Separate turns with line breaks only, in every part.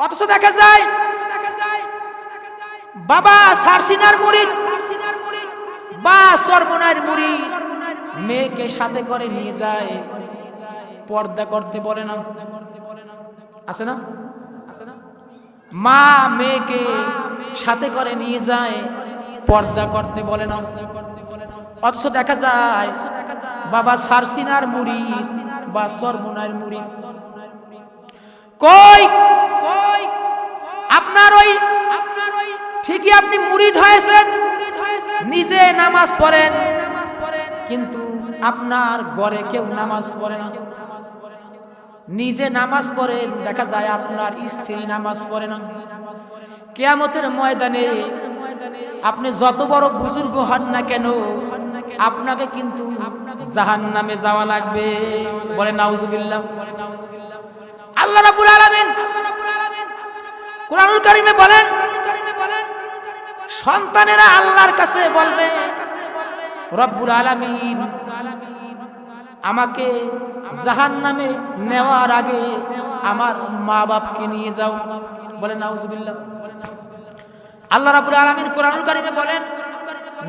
অথচ দেখা যায় বাবা সারসিনার মুরিদ বা সরমনার মুরিদ মেয়েকে সাথে করে নিয়ে যায়, পর্দা করতে বলে না, আছে না? মা মেয়েকে সাথে করে নিয়ে যায়, পর্দা করতে বলে না। অথচ দেখা যায় বাবা সারসিনার মুরিদ বা সরমনার মুরিদ কই আপনার ওই ঠিকই আপনি মুরিদ হয়েছেন, নিজে নামাজ পড়েন, কিন্তু আপনার ঘরে কেউ নামাজ পড়ে না। নিজে নামাজ পড়ে, দেখা যায় আপনার স্ত্রী নামাজ পড়ে না। কিয়ামতের ময়দানে আপনি যত বড় বুজুর্গ হন না কেন, আপনাকে কিন্তু জাহান্নামে যাওয়া লাগবে। বলে নাউজুবিল্লাহ। আল্লাহ রাব্বুল আলামিন কুরআনুল কারীমে বলেন, সন্তানেরা আল্লাহর কাছে বলবে, রব্বুল আলামিন আমাকে জাহান্নামে নেওয়ার আগে আমার মা বাপকে নিয়ে যাও। বলে নাউজুবিল্লাহ। আল্লাহ রাব্বুল আলামিন কুরআনুল কারীমে বলেন,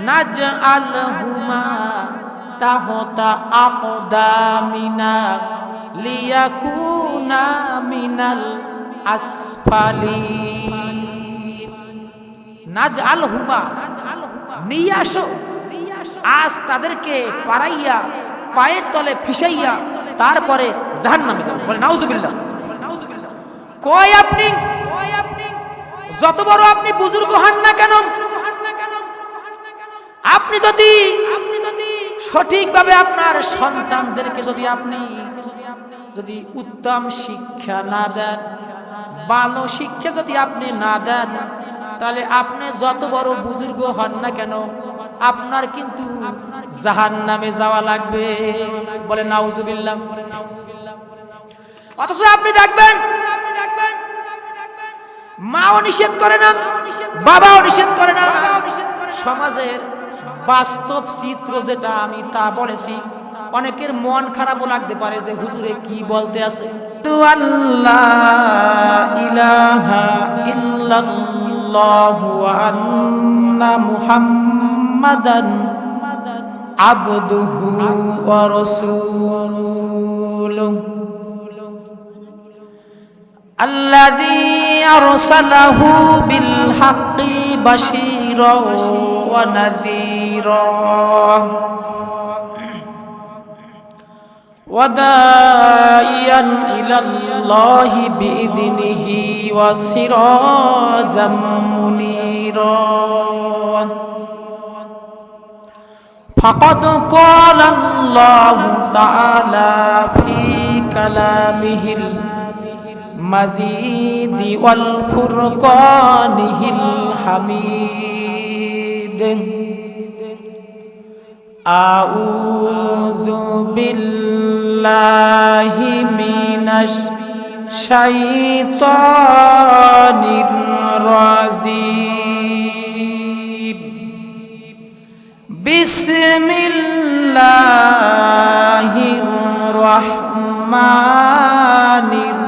নাজআলহুমা তাহতা আকদামিনা লিয়াকুনা মিনাল আসফালিন। নাজআলহুমা, নিয়ে আসো, আজ তাদেরকে পাড়াইয়া পায়ের তলে ফিসাইয়া তারপরে জাহান্নামে যাবে। বলে নাউজুবিল্লাহ। কই আপনি যত বড় আপনি বুজুর্গ হন না কেন, আপনি যদি সঠিকভাবে আপনার সন্তানদেরকে যদি উত্তম শিক্ষা না দেন, ভালো শিক্ষা যদি আপনি না দেন, তাহলে আপনি যত বড় বুজুর্গ হন না কেন, আপনার কিন্তু জাহান্নামে যাওয়া লাগবে। বলে নাউজুবিল্লাহ। অথচ আপনি দেখবেন মাও নিষেধ করে না, বাবাও নিষেধ করে না। সমাজের বাস্তব চিত্র যেটা আমি তা বলেছি, অনেকের মন খারাপও লাগতে পারে যে হুজুরে কি বলতে আছে। আল্লাহ ইলাহা ইল্লাল্লাহু ওয়া আন্না মুহাম্মাদান আবদুহু ওয়া রাসূলুহু আল্লাযী আরসালাহু বিল হাক্কি বাশীরা ওয়া নাযীরা ওয়া দাঈয়ান ইলাল্লাহি বিইذনিহি ওয়া সিরাজাম মুনীরা। ফাকাদ ক্বালা আল্লাহু তাআলা ফি কালামিহিল মাজিদি ওয়াল ফুরকানিহিল হামিদ। আউযু বিল্লাহি মিনাশ শাইতানির রাজিম। বিসমিল্লাহির রহমানির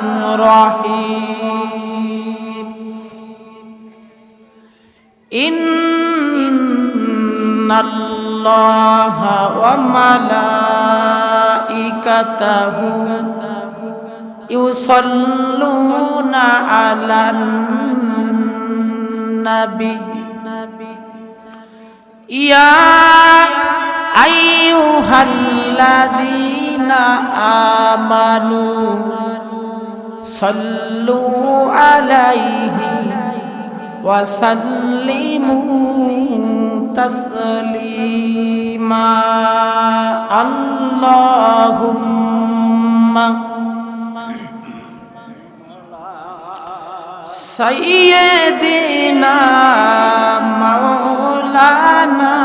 রহিম। ইন্নাল্লাহা ওয়া মালাইকাতাহু ইউসাল্লুনা আলান নাবী ইয়া আইয়ুহাল্লাযীনা আমানু সাল্লু আলাইহি ওয়া সাল্লিমু তাসলিমা। আল্লাহুম্মা সাইয়্যিদিনা মাওলানা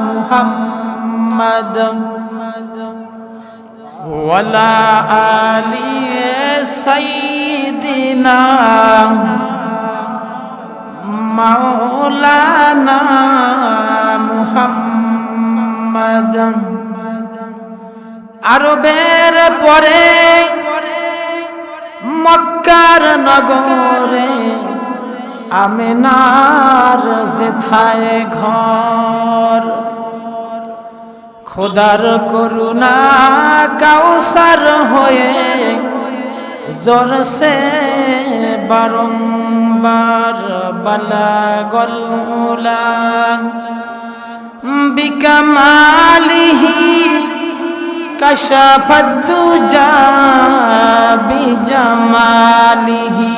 মুহাম্মাদ ওয়া আলা আলি সাইয়্যিদিনা মাওলানা মুহাম্মাদ। আরবের পরে মক্কার নগরে আমেনার যেথায় ঘর, খোদার করুণা কাউসার হয়ে জরসে বারংবার বালাগল উলা বিকামালিহি কাশাফাদ দুজা বিজামালিহি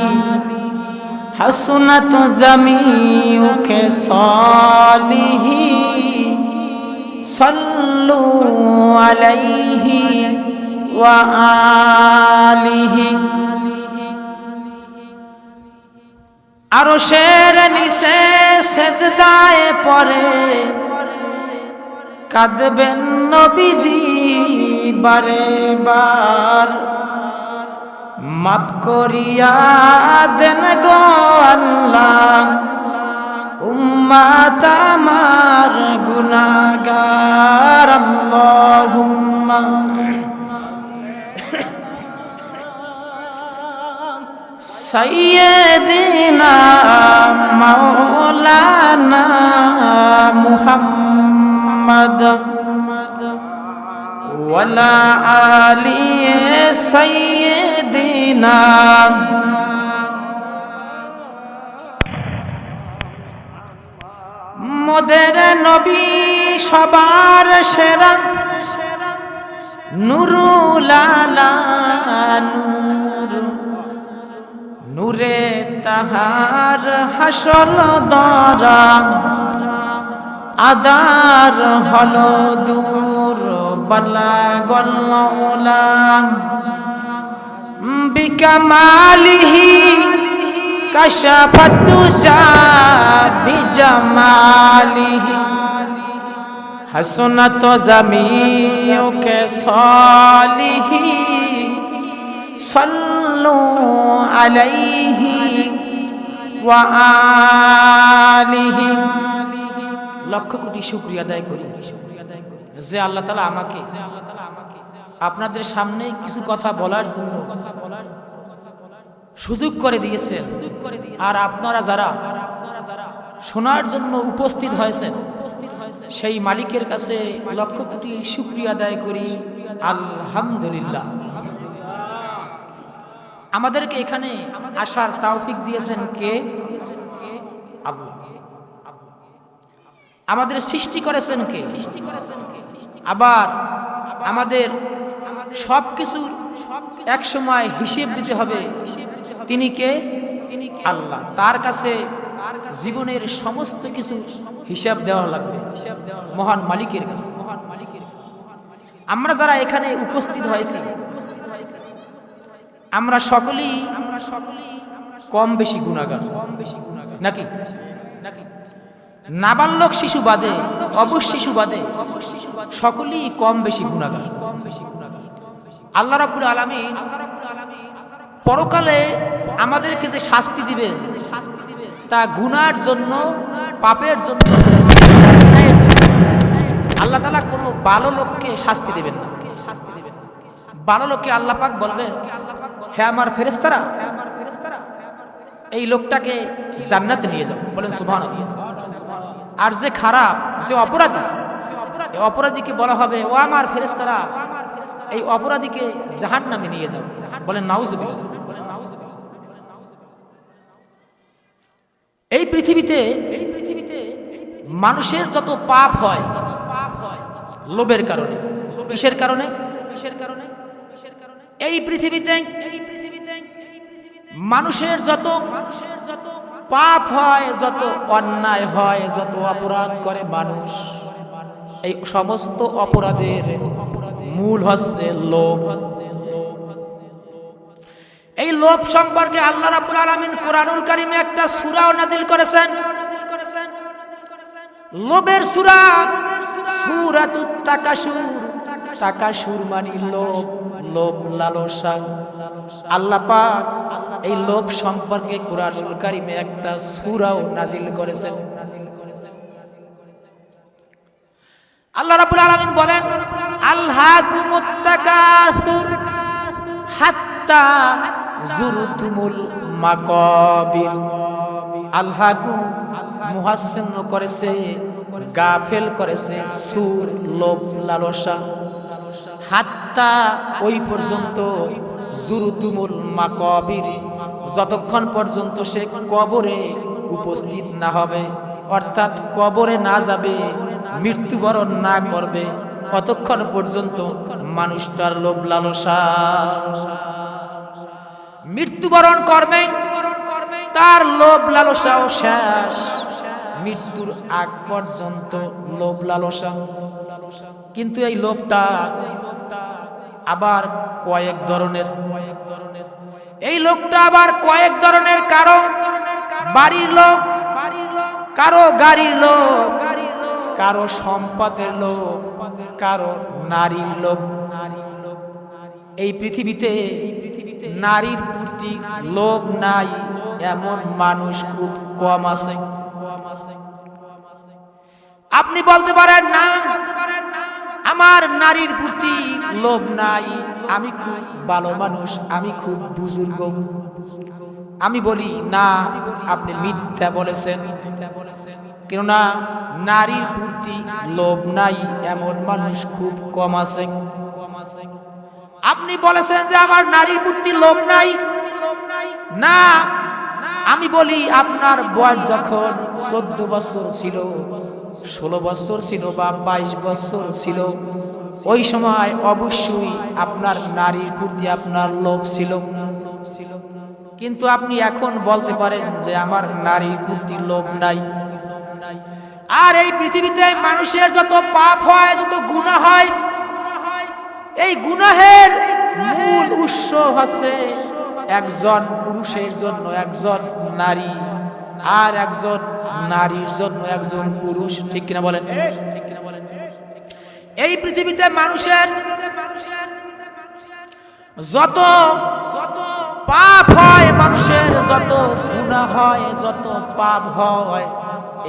হাসনাত জামিউকে সালিহি সাল্লু আলাইহি ওয়া আলিহি। আরশের নিচে সেজদায় পড়ে কাঁদবেন নবীজি বারে বার, মাফ করিয়া দেন গো আল্লাহ উম্মাত আমার গুনাহগার। আল্লাহুম্মা সাইয়্যিদিনা মাওলানা মুহাম্মদ ওয়ালা আলি সাইয়্যিদিনা। মোদের নবী সবার সেরা, নুরুল আলা নূর, নূরে তাহার হাসল দরা আদার হল দূর বালাগল উলা বিকামালিহি কাশাফাদ দুজা বিজামালিহি হাসনাত জামিউকে সালিহি সাল্লু আলাইহি ওয়া আলিহি। লক্ষ কোটি শুকরিয়া আদায় করি যে আল্লাহ তাআলা আমাকে আপনাদের সামনে কিছু কথা বলার জন্য সুযোগ করে দিয়েছেন। আর আপনারা যারা শোনার জন্য উপস্থিত হয়েছেন সেই মালিকের কাছে লক্ষ কোটি শুকরিয়া আদায় করি, আলহামদুলিল্লাহ। আমাদেরকে এখানে আসার তৌফিক দিয়েছেন কে? আল্লাহ। আমাদের সৃষ্টি করেছেন কে? আবার আমাদের সবকিছুর এক সময় হিসেব দিতে হবে, তিনি কে? আল্লাহ। তার কাছে জীবনের সমস্ত কিছু হিসাব দেওয়া লাগবে মহান মালিকের কাছে। আমরা যারা এখানে উপস্থিত হয়েছি আমরা সকলেই কম বেশি গুনাহগার, নাকি? নাবালক শিশু বাদে, অবশ শিশু বাদে সকলেই কম বেশি গুনাহগার। আল্লাহ রাব্বুল আলামিন পরকালে আমাদেরকে যে শাস্তি দিবে তা গুনার জন্য, পাপের জন্য। আল্লাহ তাআলা কোনো ভালো লোককে শাস্তি দিবেন না। ভালো লোককে আল্লাহ পাক বলবেন, হে আমার ফেরেশতারা, এই লোকটাকে জান্নাতে নিয়ে যাও। বলেন সুবহানাল্লাহ। আর যে খারাপ, যে অপরাধী, এই অপরাধীকে বলা হবে, ও আমার ফেরেশতারা, এই অপরাধীকে জাহান্নামে নিয়ে যাও। বলেন নাউজুবিল্লাহ। এই পৃথিবীতে মানুষের যত পাপ হয় লোভের কারণে। কিসের কারণে? এই পৃথিবীতে মানুষের যত পাপ হয়, যত অন্যায় হয়, যত অপরাধ করে মানুষ, এই সমস্ত অপরাধের মূল হচ্ছে লোভ। এই লোভ সম্পর্কে আল্লাহ রাব্বুল আলামিন কোরআনুল কারীমে একটা সূরাও নাযিল করেছেন। লোভের সূরা, সূরাতুত তাকাসুর। তাকাসুর মানে লোভ, লোভ লালসা। আল্লাহ পাক এই লোভ সম্পর্কে কোরআনুল কারীমে একটা সূরাও নাযিল করেছেন। আল্লাহ রাব্বুল আলামিন বলেন, আলহাকুমুত তাকাসুর হাত্তা জুরতুমুল মাকাবির। আলহাকু মুহাসসিন করেছে, গাফেল করেছে সুর, লোভ, লালসা। হাত্তা ওই পর্যন্ত, জুরতুমুল মাকাবির, যতক্ষণ পর্যন্ত সে কবরে উপস্থিত না হবে, অর্থাৎ কবরে না যাবে, মৃত্যুবরণ না করবে, ততক্ষণ পর্যন্ত মানুষটার লোভ লালসা। মৃত্যুবরণ করবে, তার লোভ লালসাও শেষ। মৃত্যুর আগ পর্যন্ত লোভ লালসা। কিন্তু এই লোভটা আবার কয়েক ধরনের। এই লোকটা আবার কয়েক ধরনের। কারো বাড়ির লোক, কারো গাড়ির লোক, কারো সম্পদের লোক, কারো নারীর লোক। এই পৃথিবীতে নারীর প্রতি লোভ নাই এমন মানুষ খুব কম আছে। আপনি বলতে পারেন না, আমার নারীর প্রতি লোভ নাই, আমি খুব ভালো মানুষ, আমি খুব বুজুর্গ। আমি বলি না, আপনি মিথ্যা বলেছেন। কেননা নারীর প্রতি লোভ নাই এমন মানুষ খুব কম আছে। আপনি বলেছেন যে আমার নারীর প্রতি লোভ নাই। না, আমি বলি আপনার বয়স যখন 14 বছর ছিল, 16 বছর ছিল বা 22 বছর ছিল, ওই সময় অবশ্যই আপনার নারীর প্রতি আপনার লোভ ছিল। কিন্তু আপনি এখন বলতে পারেন যে আমার নারীর প্রতি লোভ নাই। আর এই পৃথিবীতে মানুষের যত পাপ হয়, যত গুনাহ হয়, এই গুনাহের মূল উৎস হচ্ছে একজন পুরুষের জন্য একজন নারী, আর একজন নারীর জন্য একজন পুরুষ। ঠিক কিনা বলেন? এই পৃথিবীতে মানুষের যত পাপ হয়, মানুষের যত গুনাহ হয়, যত পাপ হয়,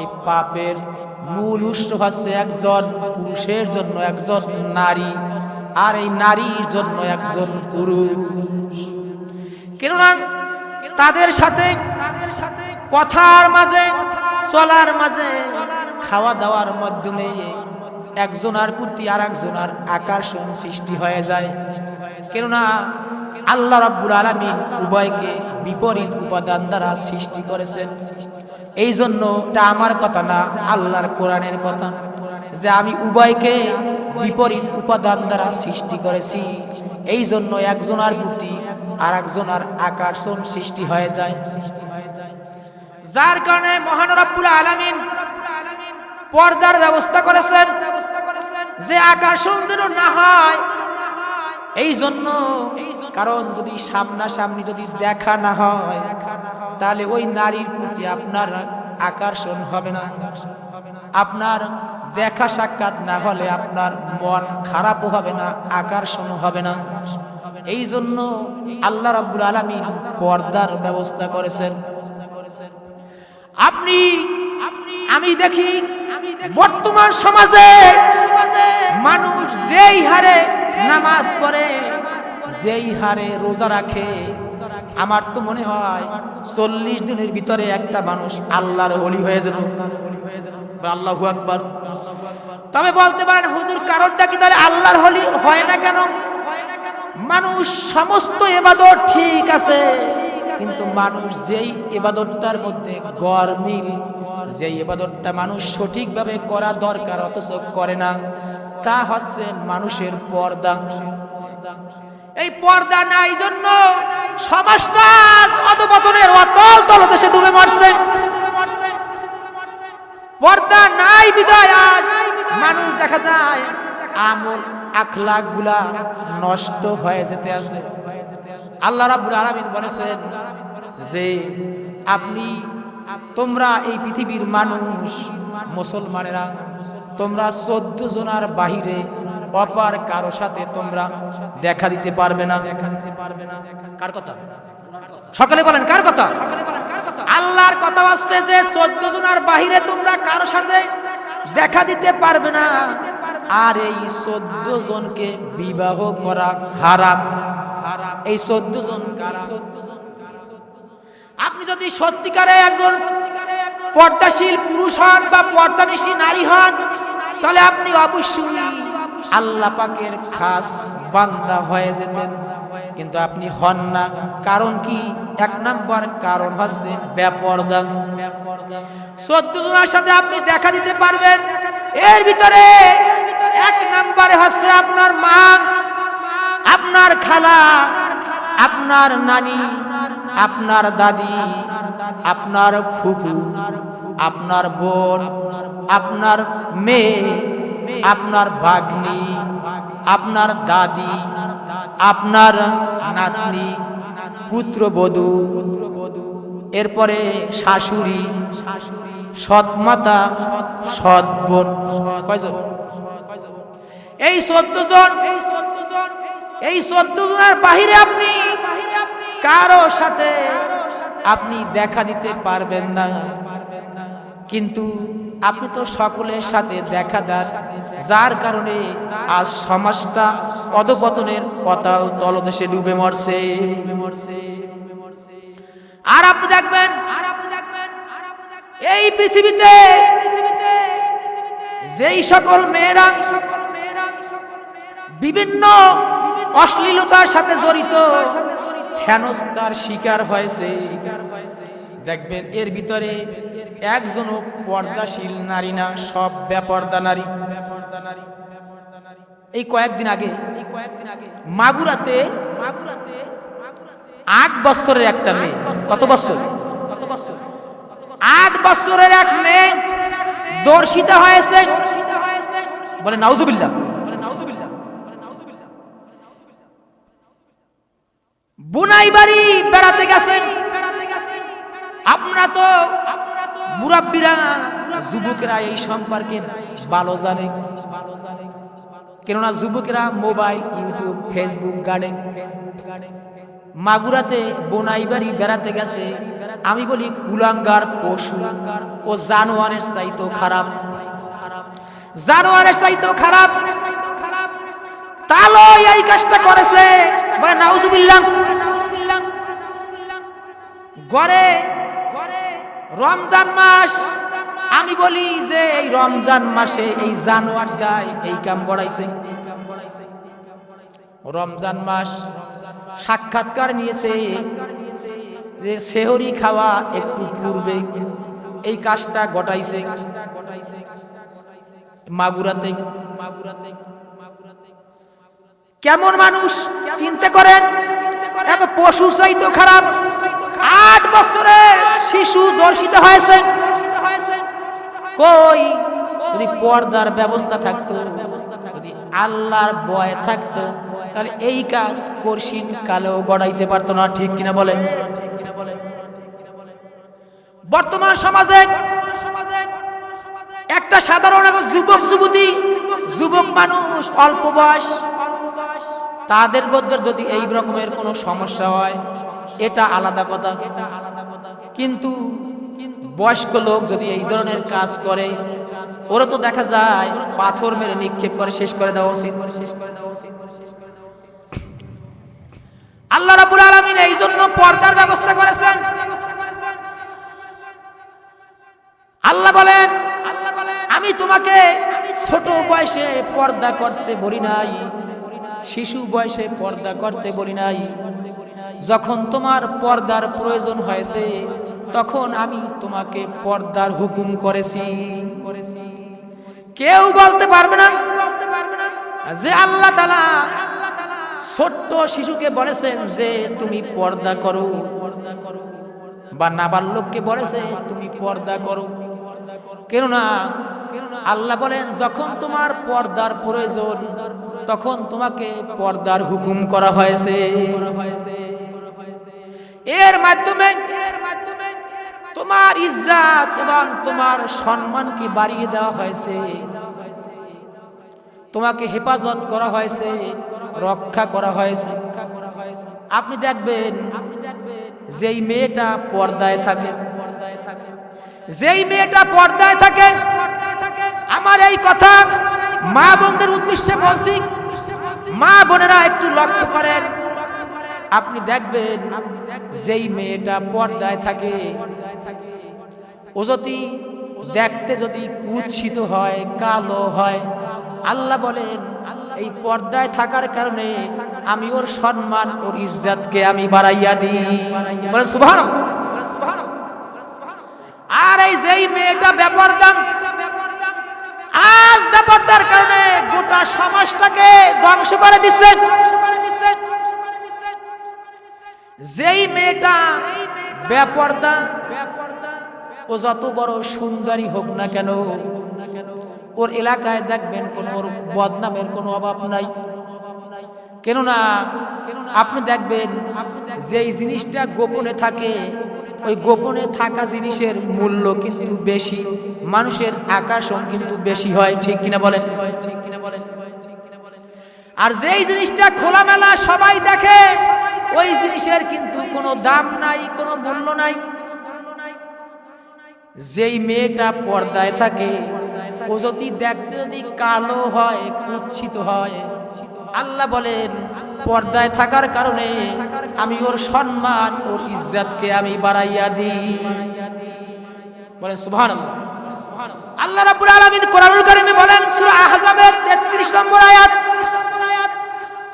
এই পাপের মূল উৎস হচ্ছে একজন পুরুষের জন্য একজন নারী, আর এই নারীর জন্য একজন পুরুষ। কেননা তাদের সাথে কথার মাঝে, চলার মাঝে, খাওয়া দাওয়ার মাধ্যমে একজনের প্রতি আর একজনের আকর্ষণ সৃষ্টি হয়ে যায়। কেননা আল্লাহ রাব্বুল আলামিন উভয়কে বিপরীত উপাদান দ্বারা সৃষ্টি করেছেন। এই জন্য এটা আমার কথা না, আল্লাহর কোরআনের কথা, যে আমি উভয়কে বিপরীত উপাদান দ্বারা সৃষ্টি করেছি। এই জন্য একজনের প্রতি আর একজনের আকর্ষণ সৃষ্টি হয়ে যায়। যার কারণে মহান রব্বুল আলামিন পর্দার ব্যবস্থা করেছেন, যে আকর্ষণ যেন না হয়। এই জন্য, কারণ যদি সামনাসামনি যদি দেখা না হয়, তাহলে ওই নারীর প্রতি আপনার আকর্ষণ হবে না। আপনার দেখা সাক্ষাৎ না হলে আপনার মন খারাপও হবে না, আকর্ষণও হবে না। এই জন্য আল্লাহ রাব্বুল আলামিন পর্দার ব্যবস্থা করেছেন। আমি দেখি বর্তমান সমাজে মানুষ যেই হারে নামাজ পড়ে, যেই হারে রোজা রাখে, আমার তো মনে হয় 40 দিনের ভিতরে একটা মানুষ আল্লাহর ওলি হয়ে যেত। আল্লাহু আকবার। তবে বলতে পারেন হুজুর কারণটা কি তাহলে আল্লাহর ওলি হয় না কেন? মানুষ সমস্ত ইবাদত ঠিক আছে, কিন্তু মানুষ যেই ইবাদতটার মধ্যে গরমিল, যেই ইবাদতটা মানুষ সঠিকভাবে করা দরকার অথচ করে না, তা হচ্ছে মানুষের পর্দা। এই পর্দা নাই জন্য সমাজটা অধঃপতনের অতল তলদেশে ডুবে মরছে। পর্দা নাই বিদায় আজ মানুষ দেখা যায় আমল আখলাক গুলা নষ্ট হয়ে যেতে আছে। আল্লাহ রাব্বুল আলামিন বলেছেন যে তোমরা এই পৃথিবীর মানুষ মুসলমানেরা, তোমরা 14 জনের বাহিরে অপার কারো সাথে তোমরা দেখা দিতে পারবে না। কার কথা? সকলে বলেন কার কথা? আল্লাহর কথা আছে যে 14 জনের বাহিরে তোমরা কারো সাথে দেখা দিতে পারবে না। আর এই 14 জনকে বিবাহ করা হারাম। এই 14 জন কারা? আপনি যদি সত্যিকারে একজন পর্দাশীল পুরুষ হন বা পর্দানিশী নারী হন, তাহলে আপনি অবশ্যই আল্লাহ পাকের খাস বান্দা হয়ে যেতেন, কিন্তু আপনি হন না। কারণ কি? 1 নাম্বার কারণ হচ্ছে বেপরদা। 14 জনের সাথে আপনি দেখা দিতে পারবেন, এর ভিতরে 1 নাম্বারে হচ্ছে আপনার মা, আপনার খালা, আপনার নানি, আপনার দাদি, আপনার ফুফু, আপনার বোন, আপনার মেয়ে, আপনার ভাগ্নি, আপনার দাদি, আপনার নাতনি, পুত্রবধূ, এরপরে শাশুড়ি, সৎ মাতা, সৎ বোন। কয়জন? এই 14 জন। এই 14 জনের বাহিরে আপনি কারো সাথে আপনি দেখা দিতে পারবেন না। কিন্তু আপনি তো সকলের সাথে দেখা দেন, যার কারণে আজ সমাজটা অধপতনের অতল তলদেশে ডুবে মরছে। আর আপনি দেখবেন এই পৃথিবীতে যেই সকল মেয়েরা বিভিন্ন অশ্লীলতার সাথে জড়িত, হেনস্থার শিকার হয়েছে, দেখবেন এর ভিতরে একজনও পর্দাশীল নারী না, সব বেপর্দা নারী। এই কয়েকদিন আগে মাগুরাতে 8 বছরের একটা মেয়ে, কত বছর? 8 বছরের এক মেয়ে ধর্ষিতা হয়েছে। বলে নাউজুবিল্লাহ। বুনাই বাড়ি বেড়াতে গেছেন। আপনারা তো মুরাব্বিরা, যুবকেরা এই সম্পর্কে ভালো জানে, কেননা যুবকেরা মোবাইল, ইউটিউব, ফেসবুক গাড়ে। মাগুরাতে বোনাই বাড়ি বেড়াতে গেছে, আমি বলি কুলাঙ্গার পশু ও জানোয়ারের চাইতেও খারাপ, জানোয়ারের চাইতেও খারাপ। তাহলে এই কাজটা করেছে, বলে নাউজুবিল্লাহ। ঘরে রমজান মাস, আমি বলি যে এই রমজান মাসে এই জানোয়ারটাই এই কাম করাইছে। রমজান মাস সাক্ষাৎকার নিয়েছে যে সেহরি খাওয়া একটু পূর্বে এই কাজটা ঘটাইছে মাগুরাতে। কেমন মানুষ চিন্তা করেন, এত পশু চাইতো খারাপ। 8 বছরের শিশু ধর্ষিত হয়েছে। কই যদি পর্দার ব্যবস্থা থাকতো, যদি আল্লাহর ভয় থাকতো, তাহলে এই কাজ কঠিন কালেও গড়াইতে পারতো না। ঠিক কিনা বলেন? বর্তমান সমাজে একটা সাধারণ যুবক যুবতী, যুবক মানুষ, অল্প বয়স, তাদের মধ্যে যদি এই রকমের কোনো সমস্যা হয়, এটা আলাদা কথা। কিন্তু বয়স্ক লোক যদি এই ধরনের কাজ করে, ওরা তো দেখা যায় পাথর মেরে নিক্ষেপ করে শেষ করে দেওয়া উচিত। আল্লাহ রাব্বুল আলামিন এই জন্য পর্দার ব্যবস্থা করেছেন। আল্লাহ বলেন, আমি তোমাকে ছোট বয়সে পর্দা করতে বলি নাই, শিশু বয়সে পর্দা করতে বলি নাই। যখন তোমার পর্দার প্রয়োজন হয়েছে, তখন আমি তোমাকে পর্দার হুকুম করেছি। কেউ বলতে পারবে না যে আল্লাহ তাআলা ছোট্ট শিশুকে বলেছেন যে তুমি পর্দা করো, বা নাবালককে বলেছে তুমি পর্দা করো। কেননা আল্লাহ বলেন, যখন তোমার পর্দার প্রয়োজন, তখন তোমাকে পর্দার হুকুম করা হয়েছে। এর মাধ্যমে তোমার ইজ্জত এবং তোমার সম্মানকে বাড়িয়ে দেওয়া হয়েছে, তোমাকে হেফাজত করা হয়েছে, রক্ষা করা হয়েছে। আপনি দেখবেন যেই মেয়েটা পর্দায় থাকে, যেই মেয়েটা পর্দায় থাকে, আমার এই কথা মা বোনদের উদ্দেশ্যে বলছি, মা বোনেরা একটু লক্ষ্য করেন। আপনি দেখবেন যেই মেয়েটা পর্দায় থাকে ও যদি দেখতে যদি কুৎসিত হয়, কালো হয়, আল্লাহ বলেন এই পর্দায় থাকার কারণে আমি ওর সম্মান ওর ইজ্জতকে আমি বাড়াইয়া দিই। বলেন সুবহানাল্লাহ। আর এই যেই মেয়েটা বেপরদা, আজ বেপরদার কারণে গোটা সমাজটাকে ধ্বংস করে দিচ্ছে। যেই মেয়েটা বেপরদা ও যত বড় সুন্দরী হোক না কেন, ওর এলাকায় দেখবেন কোন ওর বদনামের কোনো অভাব নাই। কেননা আপনি দেখবেন যেই জিনিসটা গোপনে থাকে, ওই গোপনে থাকা জিনিসের মূল্য কিন্তু বেশি, মানুষের আকর্ষণ কিন্তু বেশি হয়। ঠিক কিনা বলেন? আর যেই জিনিসটা খোলামেলা সবাই দেখে, ওই জিনিসের কিন্তু কোনো দাম নাই, কোনো মূল্য নাই। যেই মেয়েটা পর্দায় থাকে ও যদি দেখতে যদি কালো হয়, কুৎসিত হয়, আল্লাহ বলেন পর্দায় থাকার কারণে আমি ওর সম্মান ওর ইজ্জতকে আমি বাড়াইয়া দিই। বলেন সুবহানাল্লাহ। আল্লাহ রাব্বুল আলামিন কোরআনুল কারীমে বলেন সূরা আহজাবের 33 নম্বর আয়াত,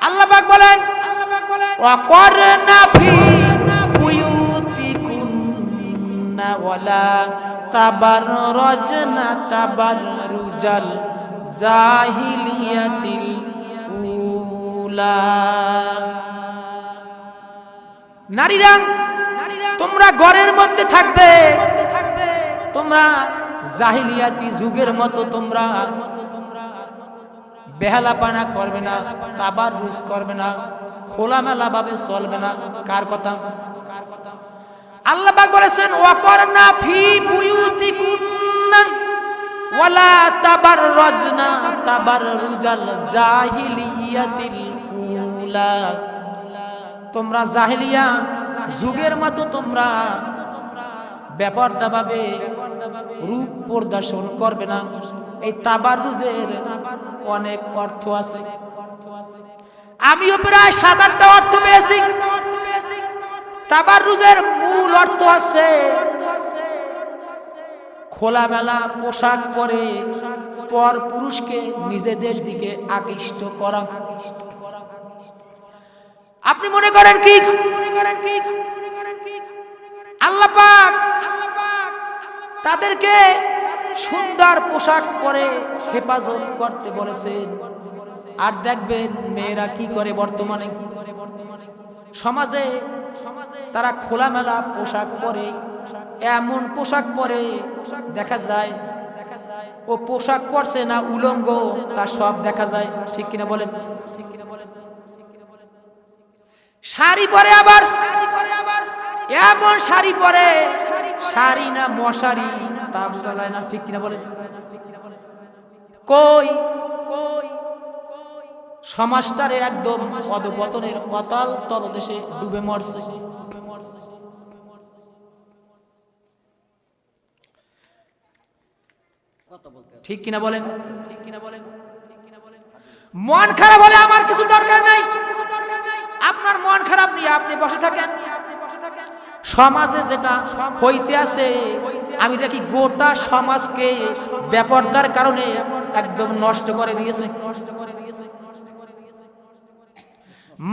আল্লাহ পাক বলেন ওয়াকরনা ফি বুয়ুতিকুন্না ওয়ালা তাবাররাজনা তাবাররুজাল জাহিলিয়াতিল উলা। নারীরা তোমরা ঘরের মধ্যে থাকবে, তোমরা জাহিলিয়াতি যুগের মতো তোমরা বেহালাপানা করবে না, তাবাররুজ করবে না, খোলামেলা ভাবে চলবে না। কার কথা? আল্লাহ পাক বলেছেন ওয়াকরনা ফি বুয়ুতিকুন্না ওয়ালা তাবাররাজনা তাবাররুজাল জাহিলিয়াতিল উলা। তোমরা জাহিলিয়া যুগের মতো তোমরা বেপরদা ভাবে রূপ প্রদর্শন করবে না। এই তাবাররুজের অনেক অর্থ আছে, আমিও প্রায় 7-8টা অর্থ পেয়েছি। তাবাররুজের মূল অর্থ আছে খোলামেলা পোশাক পরে পর পুরুষকে নিজেদের দিকে আকৃষ্ট করা। আপনি মনে করেন কি আল্লাহ পাক তাদেরকে সুন্দর পোশাক পরে হেফাজত করতে বলেছেন। আর দেখবেন মেয়েরা কি করে বর্তমানে সমাজে, তারা খোলামেলা পোশাক পরে, এমন পোশাক পরে দেখা যায় ও পোশাক পরছে না উলঙ্গ তা সব দেখা যায়। ঠিক কিনা বলেন? শাড়ি পরে আবার এমন শাড়ি পরে, শাড়ি না মশারি তা বোঝা যায় না। ঠিক কিনা বলেন? কই সমাজটারে একদম অধপতনের অতল তলদেশে ডুবে মরছে। ঠিক কিনা বলেন? মন খারাপ হলে আমার কিছু দরকার নাই, আপনার মন খারাপ নিয়ে আপনি বসে থাকেন। সমাজে যেটা হইতে আছে আমি দেখি গোটা সমাজকে বেপরদার কারণে একদম নষ্ট করে দিয়েছে।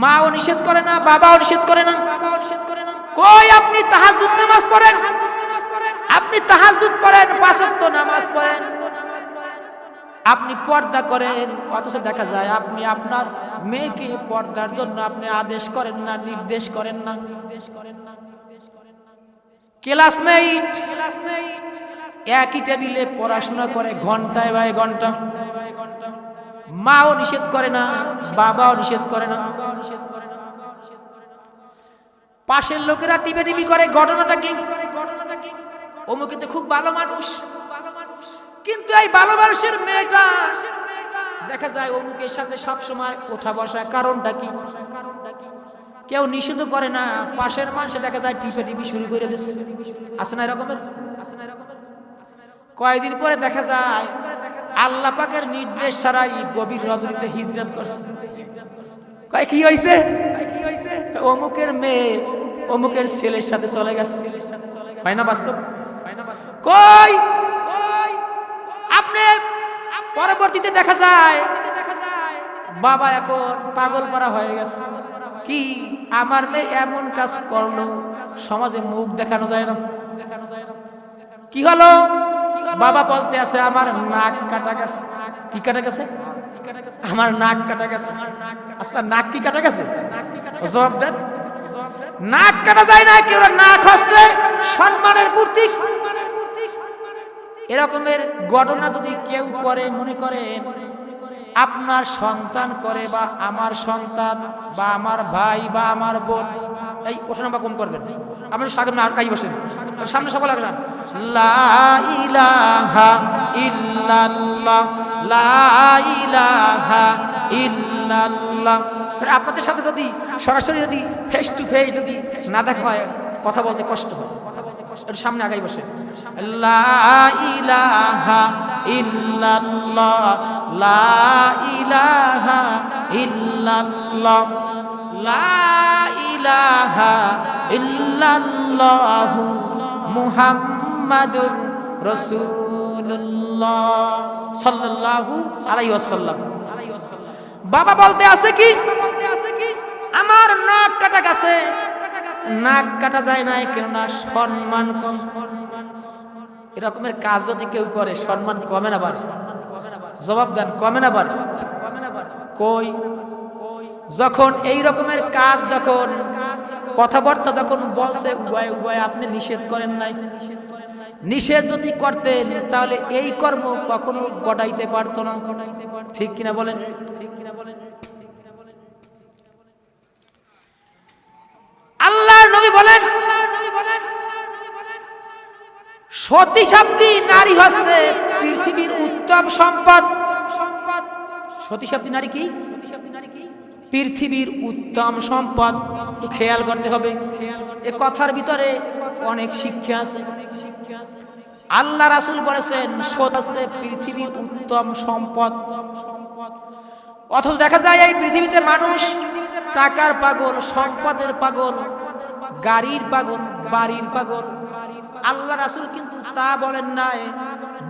মাও নিষেধ করে না, বাবাও নিষেধ করে না। কই আপনি তাহাজ্জুদ নামাজ পড়েন, আপনি তাহাজ্জুদ পড়েন, 5 ওয়াক্ত নামাজ পড়েন, আপনি পর্দা করেন, অথচ দেখা যায় আপনি আপনার মেয়েকে পর্দার জন্য আপনি আদেশ করেন না, নির্দেশ করেন না। ক্লাসমেট একই টেবিলে পড়াশোনা করে ঘন্টায় বাই ঘন্টা, মাও নিষেধ করে না, বাবাও নিষেধ করে না। পাশের লোকেরা টিপি করে, ঘটনাটা কি? অমুক কিন্তু খুব ভালো মানুষ, কিন্তু এই ভালো মানুষের মেয়েটা দেখা যায় অমুকের সাথে সবসময় ওঠা বসা। কারণটা কি? কেউ নিষেধ করে না, পাশের মানুষে দেখা যায় টিপি শুরু করে দিচ্ছে। আছে না এরকমের? কয়েকদিন পরে দেখা যায় আল্লাহ পাকের নির্দেশ ছাড়াই গভীর রজনীতে হিজরত করছে। কয় কি হয়েছে? অমুকের মেয়ে অমুকের ছেলের সাথে চলে গেছে, হয় না বাস্তব? কই আপনি পরবর্তীতে দেখা যায় বাবা এখন পাগল করা হয়ে গেছে, কি আমার মেয়ে এমন কাজ করলো, সমাজে মুখ দেখানো যায় না। কি হলো? বাবা বলতে আছে আমার নাক কাটা গেছে। কি কাটা গেছে? আমার নাক কাটা গেছে। আচ্ছা নাক কি কাটা গেছে? জবাব দেন। নাক কাটা যায় না, কেউ নাক হচ্ছে সম্মানের প্রতীক। এরকমের ঘটনা যদি কেউ করে, মনে করেন আপনার সন্তান করে বা আমার সন্তান বা আমার ভাই বা আমার বোন, এই ওঠানামা কম করবেন। আপনি সামনে আগাই বসেন, সামনে সকল আসেন। লা ইলাহা ইল্লাল্লাহ, লা ইলাহা ইল্লাল্লাহ। আপনাদের সাথে যদি সরাসরি যদি ফেস টু ফেস যদি না দেখা হয়, কথা বলতে কষ্ট হয়। একটু সামনে আগাই বসেন। লা ইলাহা ইল্লাল্লাহ, লা ইলাহা ইল্লাল্লাহ, লা ইলাহা ইল্লাল্লাহু মুহাম্মাদুর রাসূলুল্লাহ সাল্লাল্লাহু আলাইহি ওয়াসাল্লাম। বাবা বলতে আছে কি, আমার নাক কাটা গেছে। নাক কাটা যায় না, কেননা সম্মান কম। এরকমের কাজ যদি কেউ করে সম্মান কমে না বাড়ে? জবাব দেন, কমে না বাড়ে? কই যখন এই রকমের কাজ, যখন কথাবার্তা যখন বলছে উভয় উভয়, আপনি নিষেধ করেন নাই। নিষেধ যদি করতেন তাহলে এই কর্ম কখনো ঘটাইতে পারতো না। ঠিক কিনা বলেন? ঠিক কিনা বলেন? আল্লাহর নবী বলেন, সতী সাধ্বী নারী হচ্ছে পৃথিবীর উত্তম সম্পদ। সতী সাধ্বী নারী কি? পৃথিবীর উত্তম সম্পদ। খেয়াল করতে হবে, এ কথার ভিতরে অনেক শিক্ষা আছে। আল্লাহ রাসূল বলেছেন সতী হচ্ছে পৃথিবীর উত্তম সম্পদ। অথচ দেখা যায় এই পৃথিবীতে মানুষ টাকার পাগল, সম্পদের পাগল, গাড়ির পাগল, বাড়ির পাগল। আল্লাহ রাসূল কিন্তু তা বলেন নাই,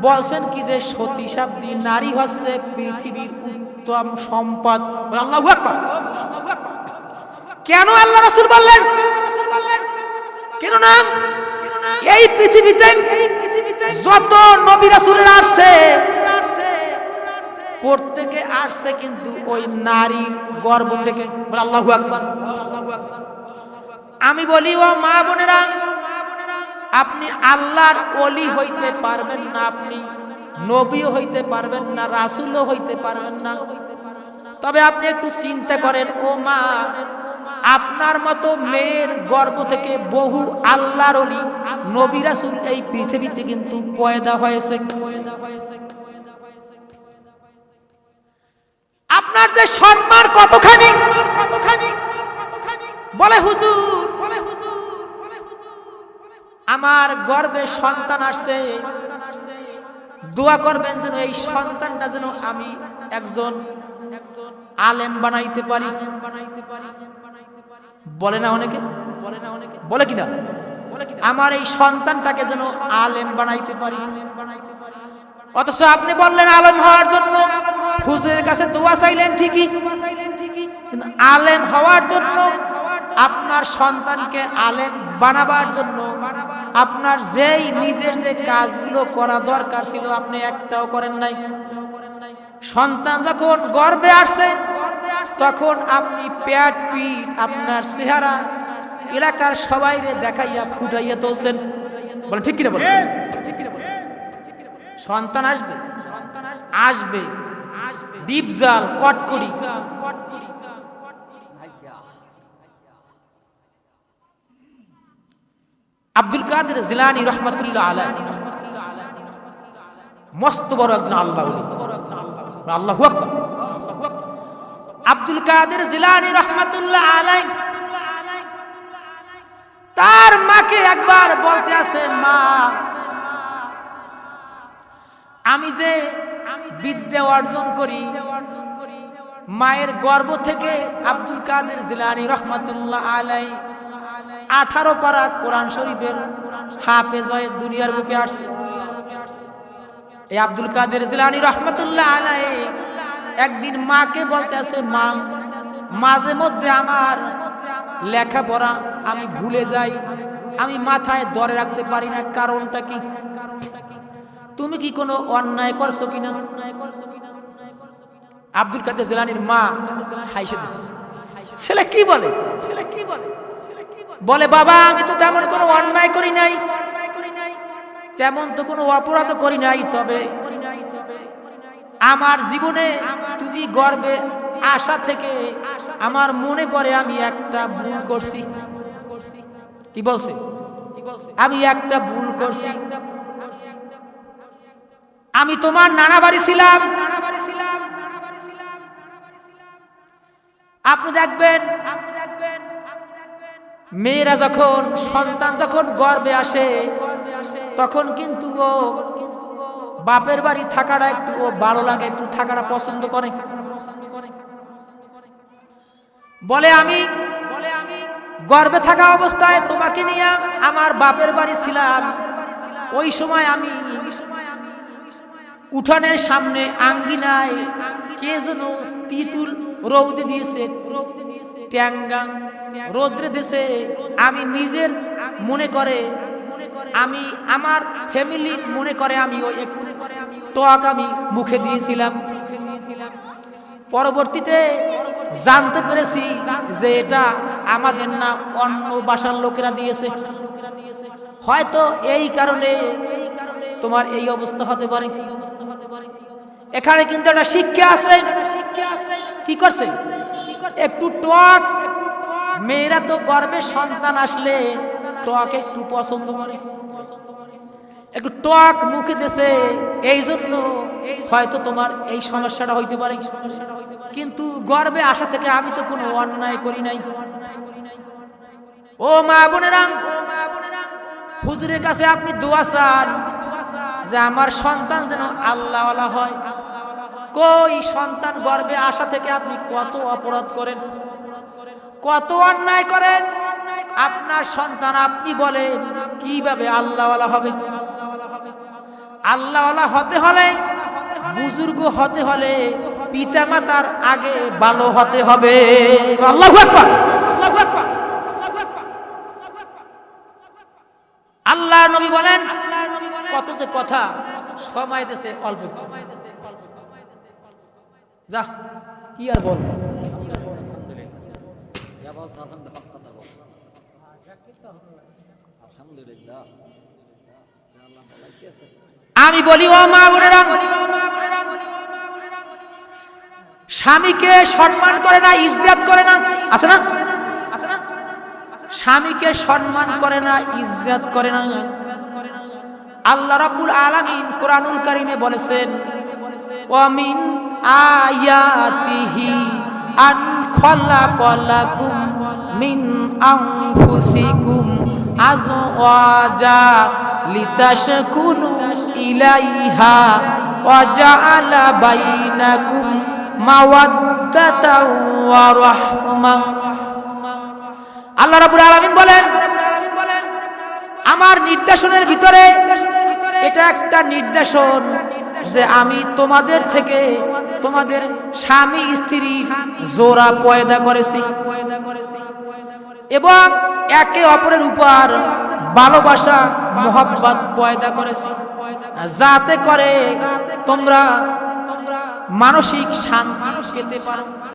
বলছেন কি যে সতী সাধ্বী নারী হচ্ছে পৃথিবীর উত্তম সম্পদ। আল্লাহু আকবার। কেন আল্লাহ রাসূল বললেন? কেন না এই পৃথিবীতে যত নবী রাসূলের আসছে প্রত্যেকে আসছে কিন্তু ওই নারীর গর্ভ থেকে। আল্লাহু আকবার। আমি বলি ও মা বোনেরা, আপনি আল্লাহর ওলি হইতে পারবেন না, আপনি নবীও হইতে পারবেন না, রাসূলও হইতে পারবেন না। তবে আপনি একটু চিন্তা করেন ও মা, আপনার মতো মেয়ের গর্ভ থেকে বহু আল্লাহর ওলি, নবী রাসূল এই পৃথিবীতে কিন্তু পয়দা হয়েছে। আপনার যে সম্মান কতখানি, বলে হুজুর আমার গর্ভে সন্তান আসছে, দোয়া করবেন যেন এই সন্তানটা যেন আমি একজন আলেম বানাইতে পারি। বলে না অনেকে? বলে কিনা? আমার এই সন্তানটাকে যেন আলেম বানাইতে পারি। অথচ আপনি বললেন আলেম হওয়ার জন্য হুজুরের কাছে দোয়া চাইলেন ঠিকই, কিন্তু আলেম হওয়ার জন্য, আপনার সন্তানকে আলেম বানাবার জন্য আপনার যেই নিজের যে কাজগুলো করা দরকার ছিল আপনি একটাও করেন নাই। সন্তান যখন গর্ভে আসছে তখন আপনি পেট পিঠ আপনার চেহারা এলাকার সবাইরে দেখাইয়া ফুটাইয়া তুলছেন। বলেন ঠিক কিনা? বলেন সন্তান আসবে, আসবে ডিপজাল কটকরি। আব্দুল কাদের জিলানী রহমাতুল্লাহ আলাইহি মস্ত বড় একজন আল্লাহ। আল্লাহু আকবার। আব্দুল কাদের জিলানী রহমাতুল্লাহ আলাইহি তার মাকে একবার বলতে আছে, মা আমি যে বিদ্যা অর্জন করি মায়ের গর্ভ থেকে আব্দুল কাদের জিলানী রহমাতুল্লাহ আলাই 18 পারা কোরআন শরীফের হাফেজ হয়ে দুনিয়ার বুকে আসছে। এই আব্দুল কাদের জিলানী রহমাতুল্লাহ আলাই একদিন মাকে বলতেছে, মা, মাঝে মধ্যে আমার লেখাপড়া আমি ভুলে যাই, আমি মাথায় ধরে রাখতে পারি না, কারণটা কি? তুমি কি কোনো অন্যায় করছো কিনা? আব্দুল কাদের জিলানীর মা হাসে দিছে। ছেলে কি বলে? বলে, বাবা, আমি তো তেমন কোনো অন্যায় করি নাই, তেমন তো কোনো অপরাধ করি নাই, তবে আমার জীবনে তুমি গর্বে আসা থেকে আমার মনে পড়ে আমি একটা ভুল করছি। কি বলছে? আমি একটা ভুল করছি। আমি তোমার নানা বাড়ি ছিলাম। আপনি দেখবেন মেয়েরা যখন সন্তান যখন গর্ভে আসে তখন কিন্তু ও বাপের বাড়ি থাকাটা একটু ও ভালো লাগে, একটু থাকাটা পছন্দ করে। বলে, আমি গর্ভে থাকা অবস্থায় তোমাকে নিয়ে আমার বাপের বাড়ি ছিলাম। ওই সময় আমি উঠানের সামনে আঙ্গিনায় কে যেন তিতুল রৌদে দিয়েছে, ট্যাঙ্গা রোদ্রে দিয়েছে। আমি নিজের মনে করে, আমি আমার ফ্যামিলি মনে করে আমি ওই একটু টক আমি মুখে দিয়েছিলাম। পরবর্তীতে জানতে পেরেছি যে এটা আমাদের না, অন্য বাসার লোকেরা দিয়েছে। হয়তো এই কারণে তোমার এই অবস্থা হতে পারে। এখানে কিন্তু একটা শিক্ষা আছে। কি করছে? একটু টক, মেয়েরা তো গর্ভে সন্তান আসলে টক একটু পছন্দ করে, একটু টক মুখে দেশে, এই জন্য হয়তো তোমার এই সমস্যাটা হইতে পারে। কিন্তু গর্ভে আসা থেকে আমি তো কোনো অন্যায় করি নাই। ও মা বোনেরা, হুজুরের কাছে আপনি দোয়া চান যে আমার সন্তান যেন আল্লাহওয়ালা হয়। কই সন্তান গর্ভে আসা থেকে আপনি কত অপরাধ করেন, কত অন্যায় করেন। আপনার সন্তান আপনি বলেন কিভাবে আল্লাহওয়ালা হবে? আল্লাহওয়ালা হতে হলে, বুজুর্গ হতে হলে পিতা মাতার আগে ভালো হতে হবে। আল্লাহু আকবার, আল্লাহু আকবার। আল্লাহ নবী বলেন, কত যে কথা, সময় দেশে অল্প। যা কি আর বল। আমি বলি, ও মা বোনেরা, স্বামীকে সম্মান করে না, ইজ্জত করে না, আছে না? স্বামীকে সম্মান করে না, ইজ্জত করে না। আল্লাহ রাব্বুল আলামিন কোরআনুল কারীমে বলেছেন, ওয়া মিন আয়াতিহি আন খালাকালাকুম মিন আনফুসিকুম আজওয়াজা লিতাশকুনু ইলাইহা ওয়া জাআলা বাইনাকুম মাওয়াদ্দাতাও ওয়া রাহমা। আল্লাহ রাব্বুল আলামিন বলেন, আমার নির্দেশনের ভিতরে এটা একটা নির্দেশন যে আমি তোমাদের থেকে তোমাদের স্বামী স্ত্রী জোড়া পয়দা করেছি এবং একে অপরের উপর ভালোবাসা মহব্বত পয়দা করেছি, যাতে করে তোমরা মানসিক শান্তি পেতে পারো।